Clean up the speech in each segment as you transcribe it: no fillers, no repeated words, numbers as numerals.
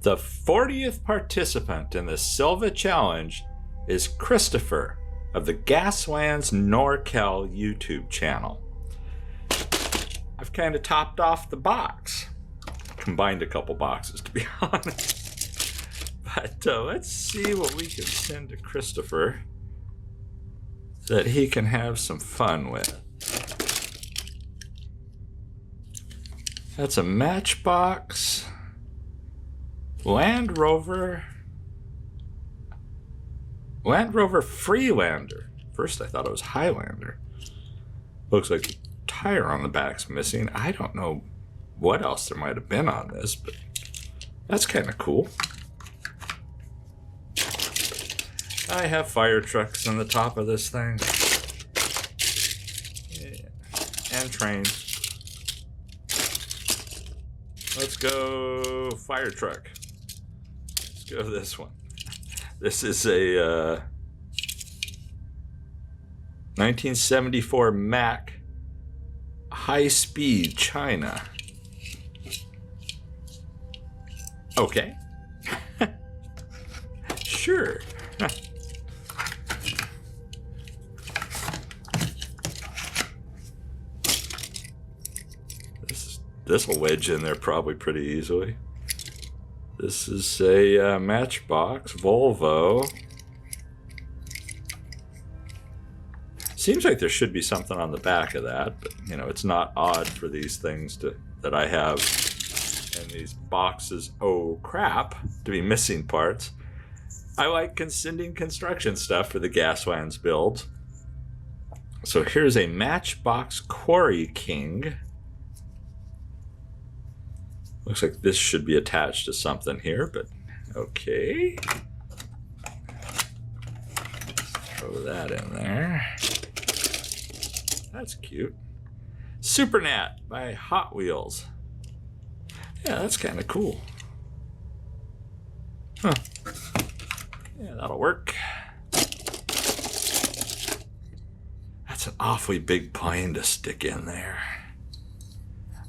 The 40th participant in the Silva challenge is Christopher of the Gaslands NorCal YouTube channel. I've kind of topped off the box. Combined a couple boxes, to be honest. But let's see what we can send to Christopher that he can have some fun with. That's a Matchbox Land Rover Freelander. First I thought it was Highlander. Looks like the tire on the back's missing. I don't know what else there might have been on this, but that's kind of cool. I have fire trucks on the top of this thing. Yeah. And trains. Let's go fire truck. Let's go this one. This is a 1974 Mack high-speed China. Okay. Sure. This will wedge in there probably pretty easily. This is a Matchbox Volvo. Seems like there should be something on the back of that, but you know, it's not odd for these things that I have in these boxes, oh crap, to be missing parts. I like sending construction stuff for the Gaslands builds. So here's a Matchbox Quarry King. Looks like this should be attached to something here, but okay. Throw that in there. That's cute. Supernat by Hot Wheels. Yeah, that's kind of cool. Huh. Yeah, that'll work. That's an awfully big plane to stick in there.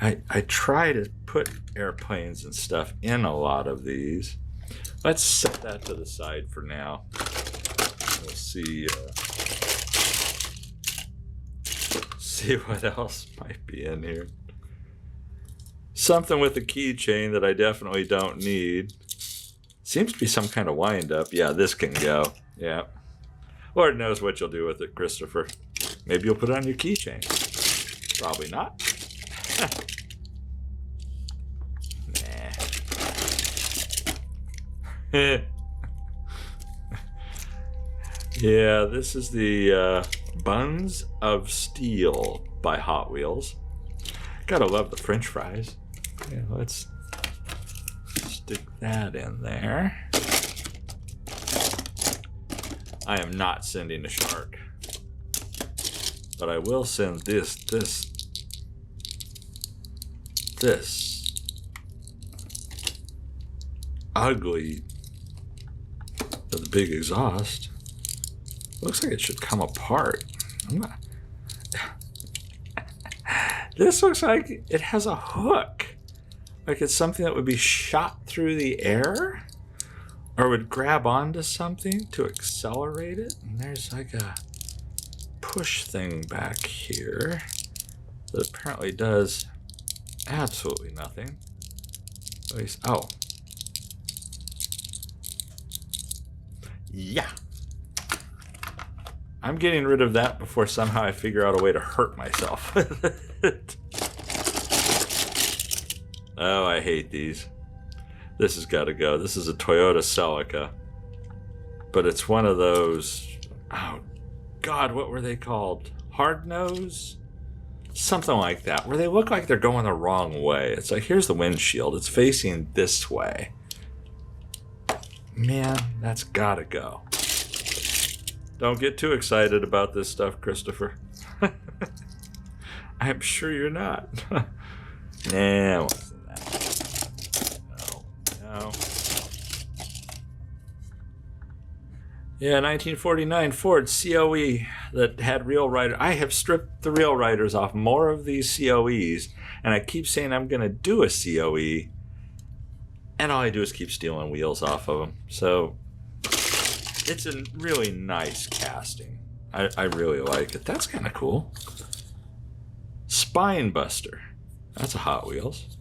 I try to put airplanes and stuff in a lot of these. Let's set that to the side for now. We'll see what else might be in here. Something with a keychain that I definitely don't need. Seems to be some kind of wind up. Yeah, this can go. Yeah. Lord knows what you'll do with it, Christopher. Maybe you'll put it on your keychain. Probably not. Nah. Yeah, this is the Buns of Steel by Hot Wheels. Gotta love the French fries. Yeah, let's stick that in there. I am not sending a shark, but I will send this ugly with the big exhaust. Looks like it should come apart. This looks like it has a hook. Like it's something that would be shot through the air or would grab onto something to accelerate it. And there's like a push thing back here that apparently does absolutely nothing. At least, oh. Yeah. I'm getting rid of that before somehow I figure out a way to hurt myself with it. Oh, I hate these. This has got to go. This is a Toyota Celica. But it's one of those... Oh, God, what were they called? Hard nose? Something like that, where they look like they're going the wrong way. It's like, here's the windshield. It's facing this way. Man, that's got to go. Don't get too excited about this stuff, Christopher. I'm sure you're not. Nah, what's in that? No. Yeah, 1949 Ford COE that had real rider. I have stripped the real riders off more of these COEs, and I keep saying I'm going to do a COE. And all I do is keep stealing wheels off of them. So it's a really nice casting. I really like it. That's kind of cool. Spine Buster. That's a Hot Wheels.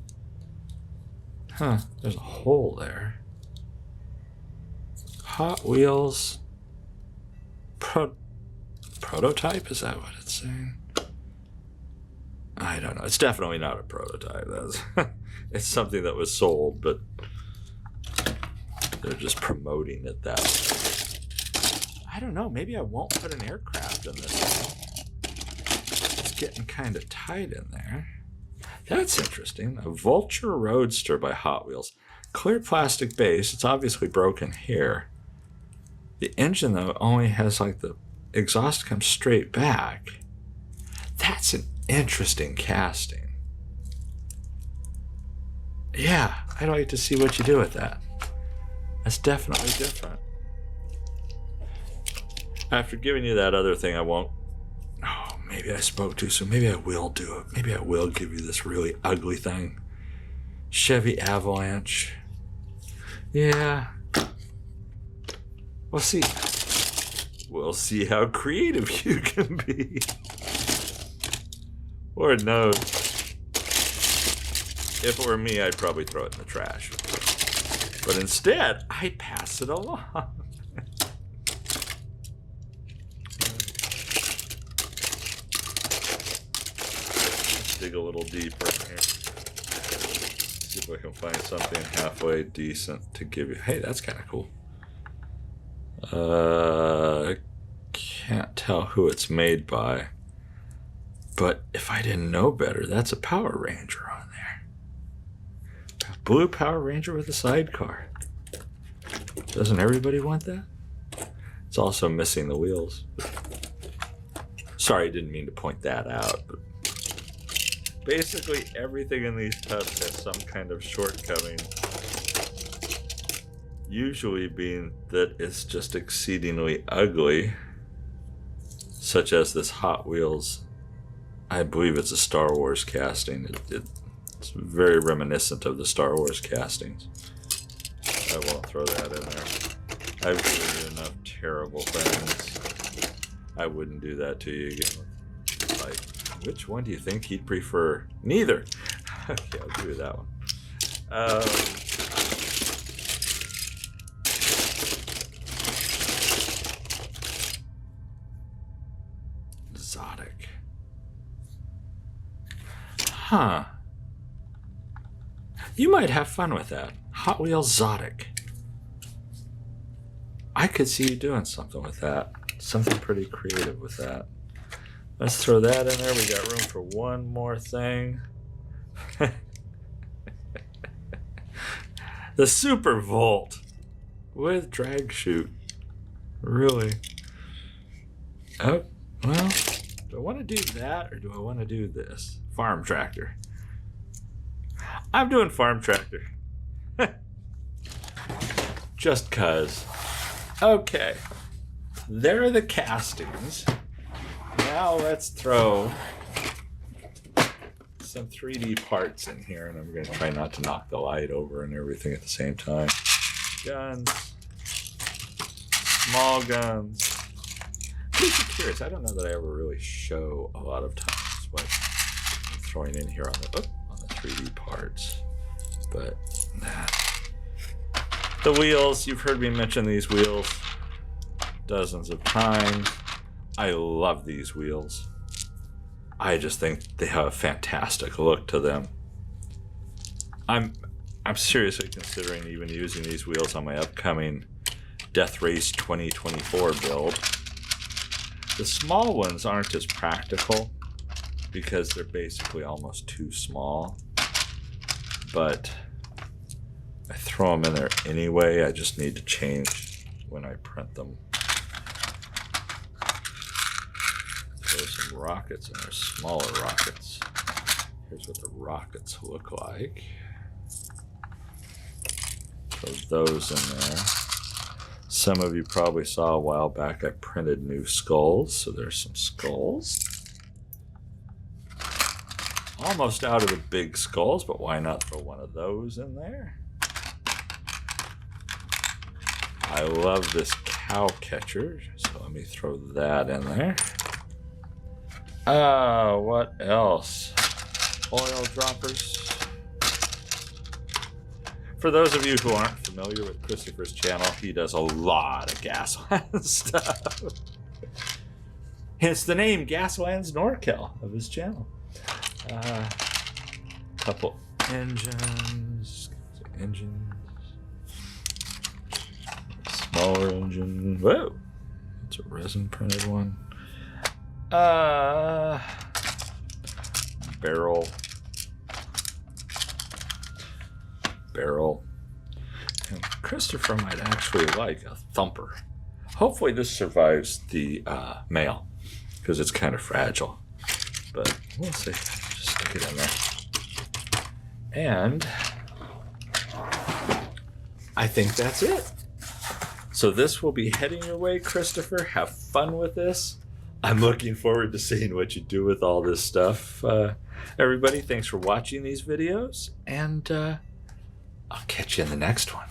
Huh, there's a hole there. Hot Wheels prototype? Is that what it's saying? I don't know. It's definitely not a prototype. That's it's something that was sold, but they're just promoting it that way. I don't know. Maybe I won't put an aircraft in this one. It's getting kind of tight in there. That's interesting. A Vulture Roadster by Hot Wheels. Clear plastic base. It's obviously broken here. The engine, though, only has like the exhaust comes straight back. That's an interesting casting. Yeah, I'd like to see what you do with that. That's definitely different. After giving you that other thing, I won't... Oh, maybe I spoke too soon. Maybe I will do it. Maybe I will give you this really ugly thing. Chevy Avalanche. Yeah. We'll see. We'll see how creative you can be. Lord knows. If it were me, I'd probably throw it in the trash. But instead, I'd pass it along. Let's dig a little deeper in here. See if I can find something halfway decent to give you. Hey, that's kind of cool. Can't tell who it's made by. But if I didn't know better, that's a Power Ranger on there. A blue Power Ranger with a sidecar. Doesn't everybody want that? It's also missing the wheels. Sorry, I didn't mean to point that out. But basically, everything in these tubs has some kind of shortcoming. Usually being that it's just exceedingly ugly. Such as this Hot Wheels. I believe it's a Star Wars casting. It's very reminiscent of the Star Wars castings. I won't throw that in there. I've given you enough terrible things. I wouldn't do that to you again. Like, which one do you think he'd prefer? Neither. Okay, I'll give you that one. Exotic. Huh. You might have fun with that. Hot Wheels Zodic. I could see you doing something with that. Something pretty creative with that. Let's throw that in there. We got room for one more thing. The Super Volt with drag chute. Really? Oh, well, do I want to do that or do I want to do this? Farm tractor. I'm doing farm tractor. Just cuz. Okay. There are the castings. Now let's throw some 3D parts in here, and I'm going to try not to knock the light over and everything at the same time. Guns. Small guns. I'm just curious. I don't know that I ever really show a lot of times what I'm throwing in here on the 3D parts. But that. The wheels, you've heard me mention these wheels dozens of times. I love these wheels. I just think they have a fantastic look to them. I'm seriously considering even using these wheels on my upcoming Death Race 2024 build. The small ones aren't as practical because they're basically almost too small. But I throw them in there anyway. I just need to change when I print them. There's some rockets, and there's smaller rockets. Here's what the rockets look like. Throw those in there. Some of you probably saw a while back I printed new skulls, so there's some skulls. Almost out of the big skulls, but why not throw one of those in there? I love this cow catcher, so let me throw that in there. What else? Oil droppers. For those of you who aren't familiar with Christopher's channel, he does a lot of Gaslands stuff. Hence the name Gaslands NorCal of his channel. Couple engines. Smaller engine. Whoa! It's a resin printed one. Barrel. And Christopher might actually like a thumper. Hopefully this survives the mail, because it's kind of fragile. But we'll see. Just stick it in there. And I think that's it. So this will be heading your way, Christopher. Have fun with this. I'm looking forward to seeing what you do with all this stuff. Everybody, thanks for watching these videos, and I'll catch you in the next one.